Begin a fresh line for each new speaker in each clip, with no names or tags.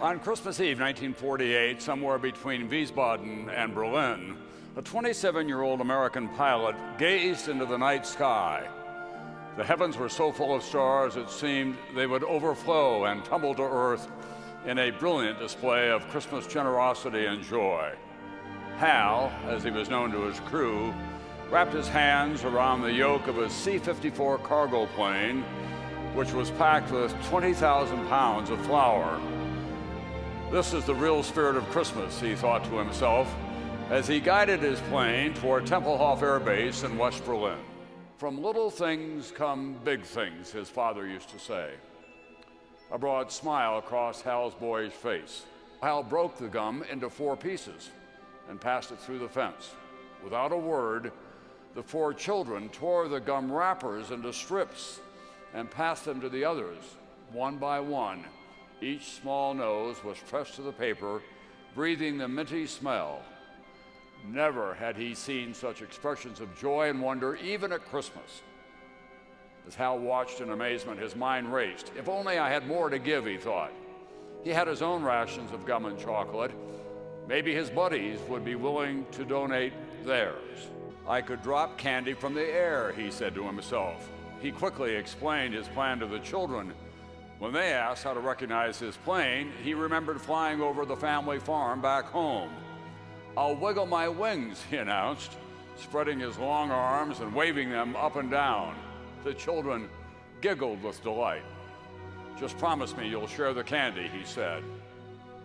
On Christmas Eve 1948, somewhere between Wiesbaden and Berlin, a 27-year-old American pilot gazed into the night sky. The heavens were so full of stars it seemed they would overflow and tumble to earth in a brilliant display of Christmas generosity and joy. Hal, as he was known to his crew, wrapped his hands around the yoke of a C-54 cargo plane, which was packed with 20,000 pounds of flour. This is the real spirit of Christmas, he thought to himself, as he guided his plane toward Tempelhof Air Base in West Berlin. From little things come big things, his father used to say. A broad smile crossed Hal's boyish face. Hal broke the gum into 4 pieces and passed it through the fence. Without a word, the 4 children tore the gum wrappers into strips and passed them to the others, one by one. Each small nose was pressed to the paper, breathing the minty smell. Never had he seen such expressions of joy and wonder, even at Christmas. As Hal watched in amazement, his mind raced. If only I had more to give, he thought. He had his own rations of gum and chocolate. Maybe his buddies would be willing to donate theirs. I could drop candy from the air, he said to himself. He quickly explained his plan to the children. When they asked how to recognize his plane, he remembered flying over the family farm back home. "I'll wiggle my wings," he announced, spreading his long arms and waving them up and down. The children giggled with delight. "Just promise me you'll share the candy," he said.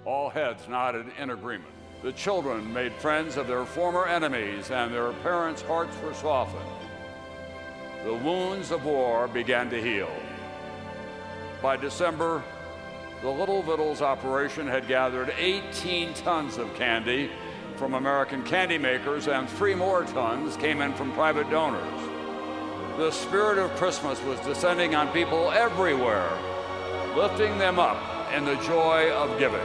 All heads nodded in agreement. The children made friends of their former enemies, and their parents' hearts were softened. The wounds of war began to heal. By December, the Little Vittles operation had gathered 18 tons of candy from American candy makers, and 3 more tons came in from private donors. The spirit of Christmas was descending on people everywhere, lifting them up in the joy of giving.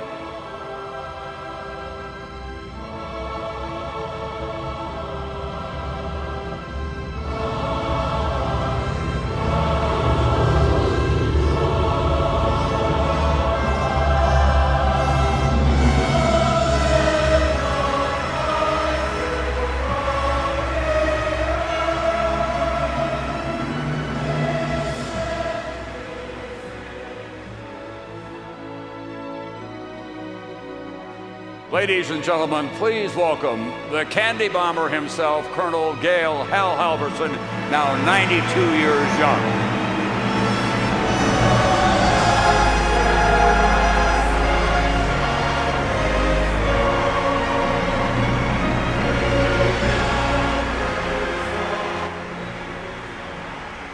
Ladies and gentlemen, please welcome the candy bomber himself, Colonel Gale Hal Halverson, now 92 years young.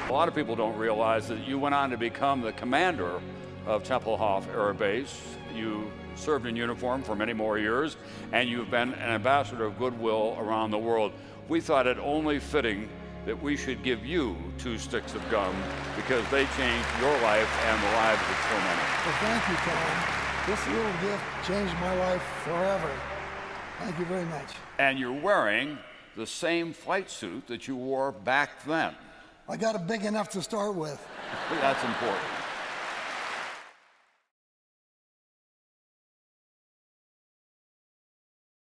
A lot of people don't realize that you went on to become the commander of Tempelhof Air Base. You served in uniform for many more years, and you've been an ambassador of goodwill around the world. We thought it only fitting that we should give you 2 sticks of gum because they changed your life and the lives of so many.
Well, thank you, Tom. This little gift changed my life forever. Thank you very much.
And you're wearing the same flight suit that you wore back then.
I got it big enough to start with.
That's important.